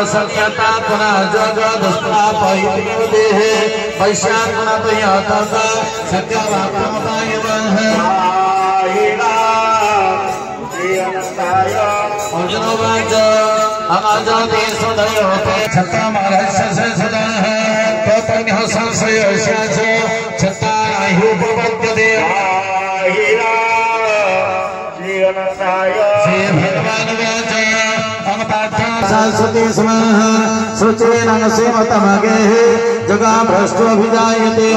सत्यता पुनः जग दुष्टा सरस्वती शुचेन सेवतमगे जगा भ्रष्टोभिजायते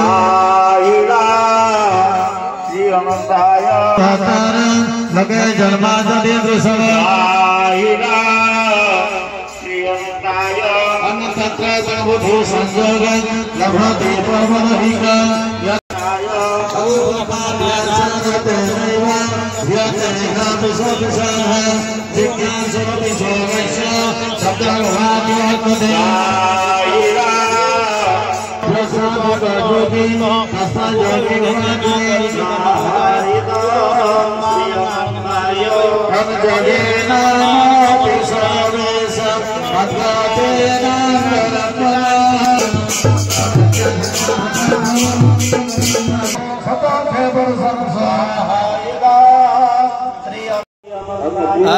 लगे जन्मादि संयोग लभते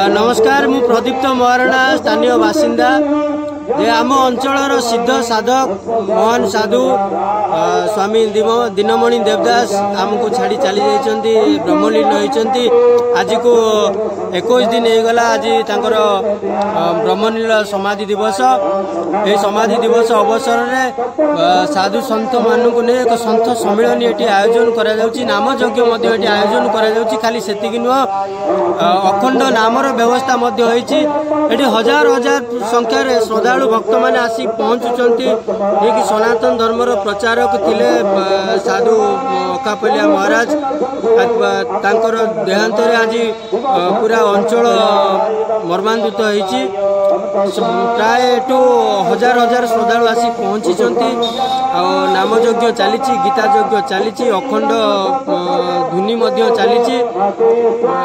नमस्कार मु प्रदीप्त महारणा स्थानीय बासिंदा आम अंचल सिद्ध साधक मोहन साधु स्वामी दीनमणि देवदास आमको छाड़ी चली जाइछन्ति ब्रह्मलीन होइछन्ति आज को 21 दिन होगला आज तांकर ब्रह्मलीन समाधि दिवस ए समाधि दिवस अवसर में साधु संत मानू ने एक संत सम्मेलन ये आयोजन करा जाउछि नाम यज्ञ मध्ये ये आयोजन करा जाउछि खाली सेतिक नुह अखंड नामर व्यवस्था मध्ये होइछि एठी हजार हजार संख्या रे श्रद्धालु भक्त मैंने आसी पहुँचुंट ये कि सनातन धर्मर प्रचारक थिले साधु अकापलिया महाराज तांकर देहांत आज पूरा अंचल मर्मान्वित होइछि प्राय एटू हजार हजार श्रद्धालु आसी पहुँची नाम यज्ञ चली गीता यज्ञ चली अखंड धुनी चली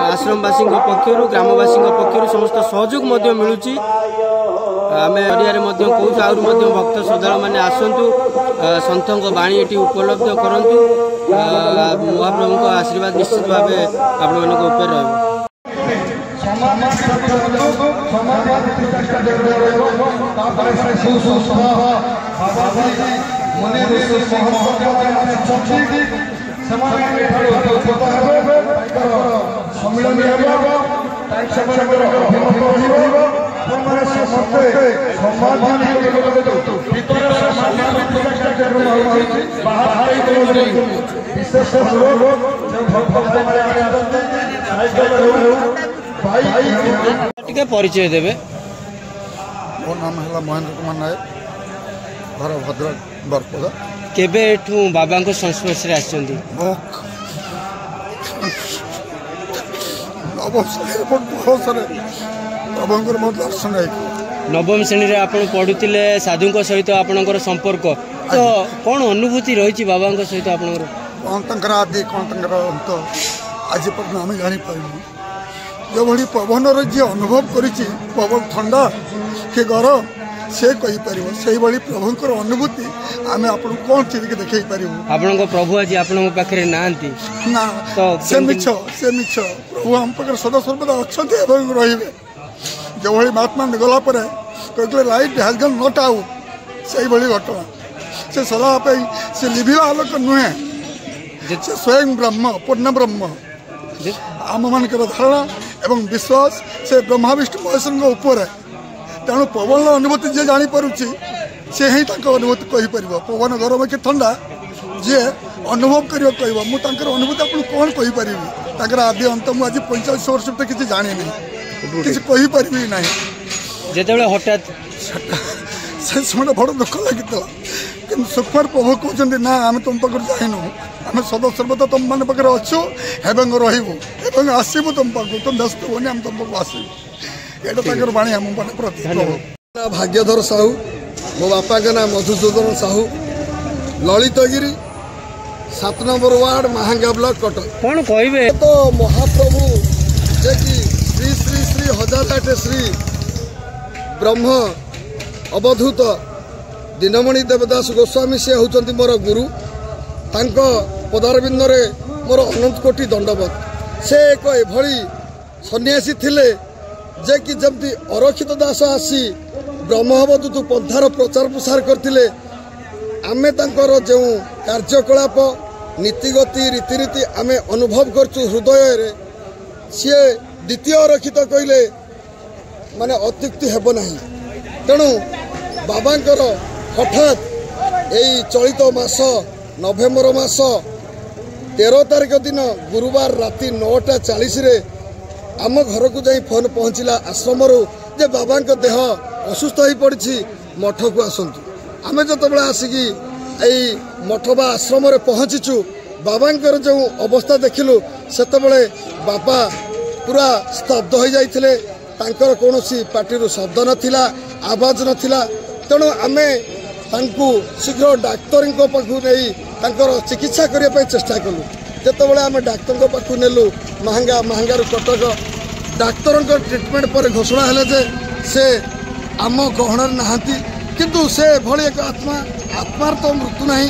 आश्रमवासी पक्षर ग्रामवासी पक्षर समस्त सहयोग मिलूँ आम कहूँ आहुरी भक्त श्रद्धालु मैंने आसतु सन्थों बाणी ये उपलब्ध करूँ महाप्रभु को आशीर्वाद निश्चित भाव आपण मान उपर परिचय देवे मो नाम है महेंद्र कुमार नायक घर भद्रक बरपदा केबे बाबा को संस्पर्श आसछन्ती नवम श्रेणी रे आपण पढ़ुतिले साधु सहित आपणकर संपर्क तो कौन अनुभूति रही बाबा सहित आपणकर कौन आदि कौन अंत आज पर्यटन आम जापर जो भाई पवन जी अनुभव कर पवन ठंडा कि गरम से कहीपर से भाई प्रभुंर अनुभूति आम आप कौन चीज देखे पार आपण प्रभु आज आपण पाखे ना तो से मिछ प्रभु आम पाखे सदा सर्वदा अच्छा रे जो भाई महात्मा गला कहते light has gun not out से भाई घटना से सदा से लिभा आलोक नुहे से स्वयं ब्रह्म पूर्ण ब्रह्म आम मान धारणा एवं विश्वास से ब्रह्मा विष्णु महेश्वर उपर तेणु पवन अनुभूति जी जापर से ही अनुभूति कहीपर पवन गरम कि ठंडा जी अनुभव कर अनुभूति आपको कौन कहीपरि आदि अंत मुझे 45 वर्ष तो किसी जानी किसी कहीपरि ना जो हठात से समय बड़ दुख लगी कि सुखर प्रभु कहते ना आम तुम पाखे जाइनु आम सदा सर्वदा तुम मान पाखे अच्छु एवं रही आसबू तुम पाक तुम व्यस्त होनी आम तुम पाक आसबू यहाँ बाणी आम मान प्रति भाग्यधर साहू मो बापा का नाम Madhusudan Sahu Lalitgiri 7 number ward Mahanga block Cuttack कौन कहे तो महाप्रभु जे कि श्री श्री श्री हजारहाट श्री ब्रह्म अवधूत दीनमणि देवदास गोस्वामी से होचंती मोर गुरु तांको पदारविंद रे मोर अनंत कोटि दंडवत से एक एभली सन्यासी थिले जे कि जमती अरक्षित दास आसी ब्रह्म अवधूत पंथार प्रचार प्रसार करथिले आमे तांकर जो कार्यकलाप नीतिगति रीतिनीति आमे अनुभव करचु हृदय रे सी द्वितीय अरक्षित कहले माने अत्युक्ति हेब नाही तेणु बाबांकर हठात यही चलित मास नवेम्बर मास 13 तारिख दिन गुरुवार राति 9:40 रे आम घर को जाई फोन पहुँचला आश्रम जे बाबा देह असुस्थ हो पड़ी मठ को आसतु आम जो आसिकी यही मठ बा आश्रम पहुँचीचु बाबांकर जो अवस्था देखिलु से बाबा पूरा स्तब्ध हो जाइथिले तांकर कौनसी पार्टी शब्द नथिला आवाज नथिला तेणु आमे तांकु शीघ्र डाक्तर पाखु नहीं तांकर चिकित्सा करने चेष्टा कलु जितेबाला आम डाक्तर पाखु नेलु महांगा कटक डाक्तर ट्रिटमेंट पर घोषणा है जे से आम गहण नहांती किंतु से भली एक आत्मा आत्मार तो मृत्यु नहीं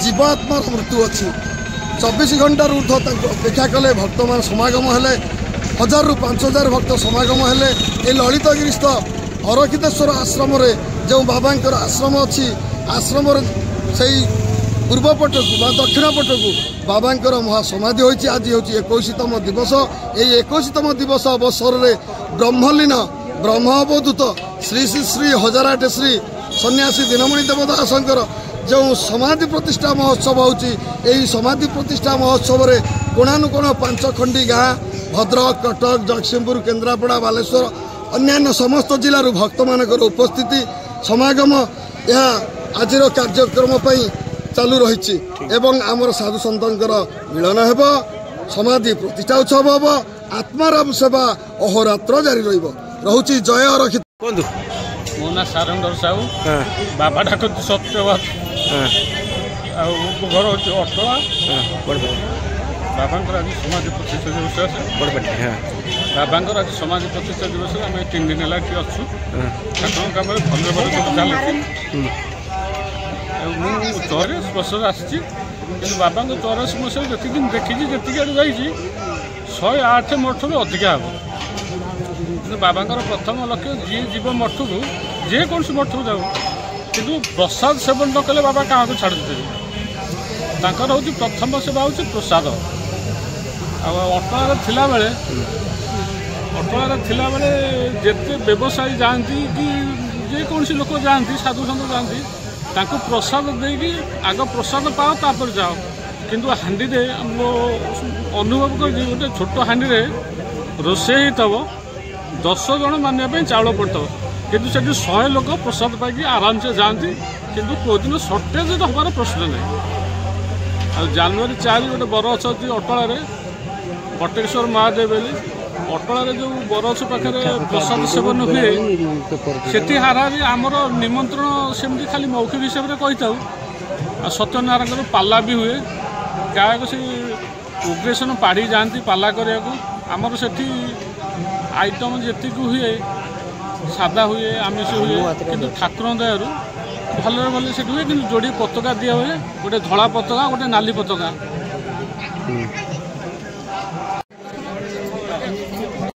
जीवात्मार मृत्यु अच्छी 24 घंटा ऊर्ध अपेक्षा कले भक्त मान समागम हेले 1000 ରୁ 5000 भक्त समागम हेले ए ललितगिरीस्थ अरक्षितेश्वर आश्रम रे जो बाबांकर आश्रम अच्छी आश्रम से पूर्व पटक दक्षिण पटक बाबांकर महासमाधि होती आज हूँ 21तम दिवस ये 21तम दिवस अवसर में ब्रह्मलीन ब्रह्म अवधूत श्री श्री श्री हजारहाट श्री सन्यासी दीनमणि देवदासंकर जो समाधि प्रतिष्ठा महोत्सव होची समाधि प्रतिष्ठा महोत्सव रे कोणानुकोण 5 खंडी गाँ भद्रक कटक जगतसिंहपुर केन्द्रापड़ा बालेश्वर अन्यान्य समस्त जिलूर भक्त मानकर उपस्थिति समागम यह आज कार्यक्रम चालू रही एवं आमर साधु सन्तर मिलन हेब समाधि प्रतिष्ठा उत्सव हम आत्माराम सेवा अहोरात्र जारी रही जय अरक्षित मो ना सारंगर साहू बाबा डाक सत्यवाद घर हूँ अटला बाबा आज समाधि प्रतिष्ठा दिवस बाबा आज समाधि प्रतिष्ठा दिवस आम 3 दिन है अच्छु ठाकुर कम भल भल सब चल 84 वर्ष आसी बाबा 84 मसीह जी देखी जी आड़ जा 108 मठ भी अधिका हे बाबा प्रथम लक्ष्य जी जीव मठ को जेको मठ को जाऊ कि प्रसाद सेवन न कले बाबा क्या छाड़ देते हूँ प्रथम सेवा हूँ प्रसाद अटलार थिला बेले जिते व्यवसायी जाती कि जेकोसी लोक जाती साधु सन्त जाती प्रसाद देकी आग प्रसाद पाओ तापर जाओ किंतु हांडी अनुभव कर गोटे छोट हांडी रोषे तब 10 जन मानने चाउल पड़ता किंतु से 100 लोक प्रसाद पाई आराम से जाती किंतु कौदिन सर्टेज हमार प्रश्न नहीं जनवरी 4 गोटे बरछ अच्छी अटल बटेश्वर महादेव अटल जो बरछ पाखे प्रसाद सेवन हुए से हाराहारी आमर निमंत्रण सेमती खाली मौखिक हिसाब से कही था सत्यनारायण पाला भी हुए गायक से उग्रेसन पाढ़ी जाती पाला करने आमर से आइटम जी हुए सादा हुए आमिष हुए किंतु ठाकुर दयारू भले भले से हुए कि जोड़ी पताका दिया हुए गोटे धला पताका गोटे नाली पताका